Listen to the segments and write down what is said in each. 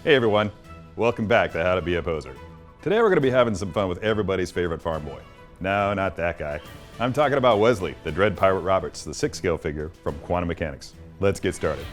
Hey everyone, welcome back to How to Be a Poser. Today we're going to be having some fun with everybody's favorite farm boy. No, not that guy. I'm talking about Westley, the Dread Pirate Roberts, the 6-scale figure from Quantum Mechanics. Let's get started.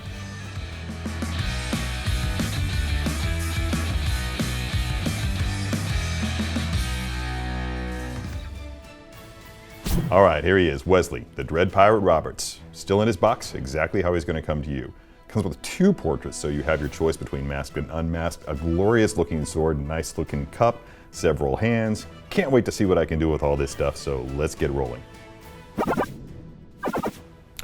All right, here he is, Westley, the Dread Pirate Roberts. Still in his box, exactly how he's going to come to you. Comes with 2 portraits, so you have your choice between masked and unmasked, a glorious looking sword, nice looking cup, several hands. Can't wait to see what I can do with all this stuff, so let's get rolling.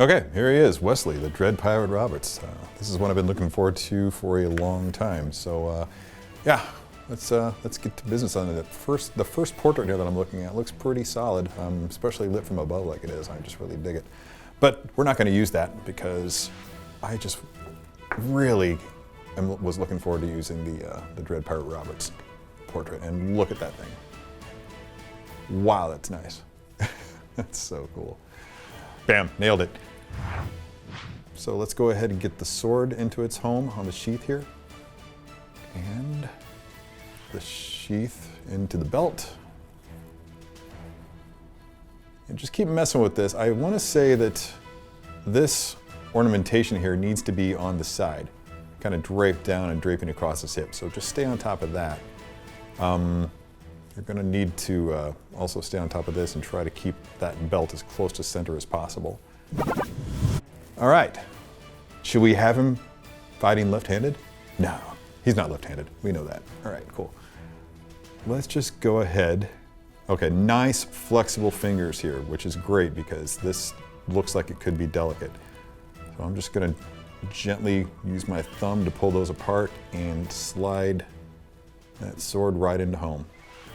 Okay, here he is, Westley, the Dread Pirate Roberts. This is one I've been looking forward to for a long time, so yeah, let's get to business on it. The first portrait here that I'm looking at looks pretty solid, especially lit from above like it is. I just really dig it. But we're not going to use that because I just really was looking forward to using the Dread Pirate Roberts portrait, and look at that thing. Wow, that's nice. That's so cool. Bam, nailed it. So let's go ahead and get the sword into its home on the sheath here. And the sheath into the belt. And just keep messing with this. I want to say that this ornamentation here needs to be on the side, kind of draped down and draping across his hip. So just stay on top of that. You're going to need to also stay on top of this and try to keep that belt as close to center as possible. All right, should we have him fighting left-handed? No, he's not left-handed. We know that. All right, cool. Let's just go ahead. Okay, nice flexible fingers here, which is great because this looks like it could be delicate. So I'm just going to gently use my thumb to pull those apart and slide that sword right into home.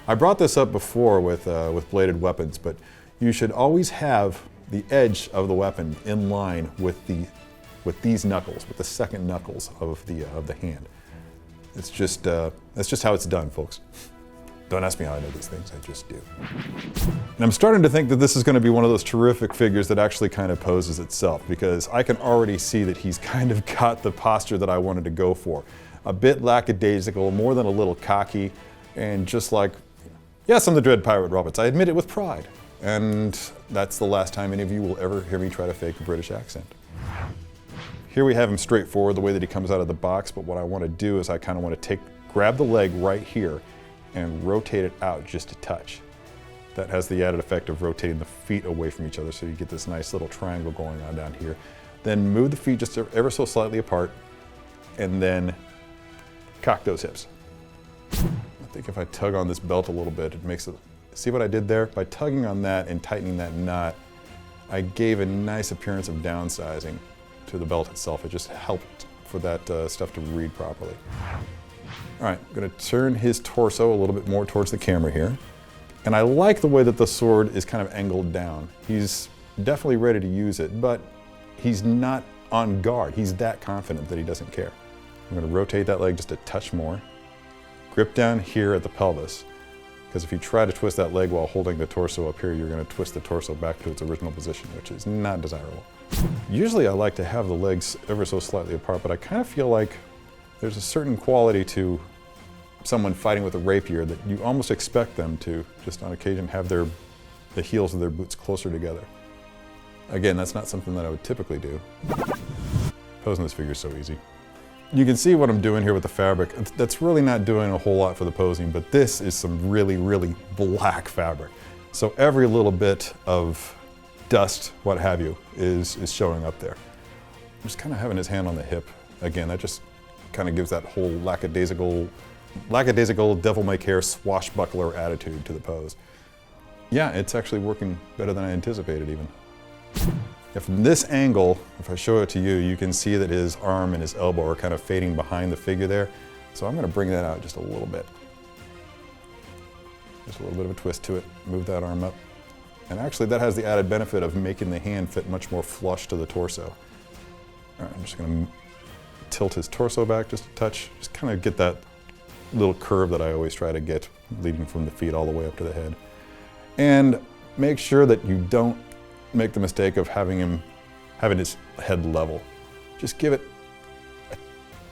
I brought this up before with bladed weapons, but you should always have the edge of the weapon in line with these knuckles, with the second knuckles of the hand. It's just that's just how it's done, folks. Don't ask me how I know these things, I just do. And I'm starting to think that this is going to be one of those terrific figures that actually kind of poses itself, because I can already see that he's kind of got the posture that I wanted to go for. A bit lackadaisical, more than a little cocky, and just like, yes, I'm the Dread Pirate Roberts. I admit it with pride. And that's the last time any of you will ever hear me try to fake a British accent. Here we have him straightforward, the way that he comes out of the box, but what I want to do is I kind of want to grab the leg right here and rotate it out just a touch. That has the added effect of rotating the feet away from each other, so you get this nice little triangle going on down here. Then move the feet just ever so slightly apart, and then cock those hips. I think if I tug on this belt a little bit, it makes it, see what I did there? By tugging on that and tightening that knot, I gave a nice appearance of downsizing to the belt itself. It just helped for that stuff to read properly. All right, I'm going to turn his torso a little bit more towards the camera here. And I like the way that the sword is kind of angled down. He's definitely ready to use it, but he's not on guard. He's that confident that he doesn't care. I'm going to rotate that leg just a touch more. Grip down here at the pelvis, because if you try to twist that leg while holding the torso up here, you're going to twist the torso back to its original position, which is not desirable. Usually I like to have the legs ever so slightly apart, but I kind of feel like there's a certain quality to someone fighting with a rapier that you almost expect them to, just on occasion, have the heels of their boots closer together. Again, that's not something that I would typically do. Posing this figure is so easy. You can see what I'm doing here with the fabric. That's really not doing a whole lot for the posing, but this is some really, really black fabric. So every little bit of dust, what have you, is showing up there. I'm just kind of having his hand on the hip. Again, that just kind of gives that whole lackadaisical devil-may-care swashbuckler attitude to the pose. Yeah, it's actually working better than I anticipated even. From this angle, if I show it to you, you can see that his arm and his elbow are kind of fading behind the figure there. So I'm going to bring that out just a little bit. Just a little bit of a twist to it, move that arm up. And actually that has the added benefit of making the hand fit much more flush to the torso. All right, I'm just going to tilt his torso back just a touch, just kind of get that little curve that I always try to get, leading from the feet all the way up to the head. And make sure that you don't make the mistake of having his head level. Just give it a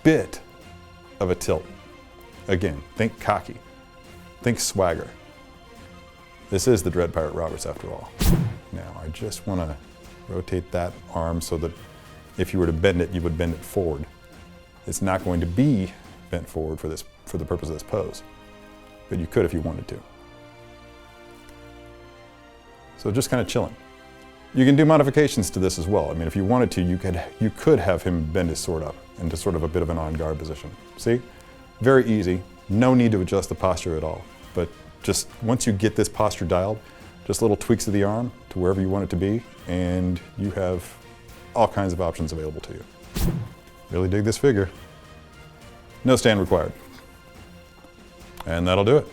bit of a tilt. Again, think cocky, think swagger. This is the Dread Pirate Roberts after all. Now, I just want to rotate that arm so that if you were to bend it, you would bend it forward. It's not going to be bent forward for the purpose of this pose, but you could if you wanted to. So just kind of chilling. You can do modifications to this as well. I mean, if you wanted to, you could have him bend his sword up into sort of a bit of an on guard position. See? Very easy. No need to adjust the posture at all. But just once you get this posture dialed, just little tweaks of the arm to wherever you want it to be, and you have all kinds of options available to you. Really dig this figure. No stand required. And that'll do it.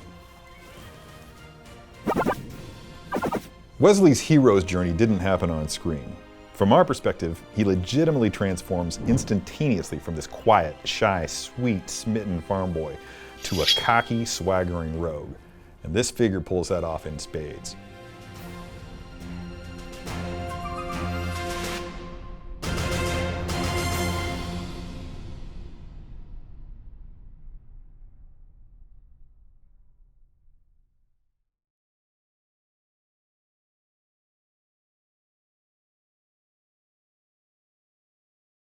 Westley's hero's journey didn't happen on screen. From our perspective, he legitimately transforms instantaneously from this quiet, shy, sweet, smitten farm boy to a cocky, swaggering rogue. And this figure pulls that off in spades.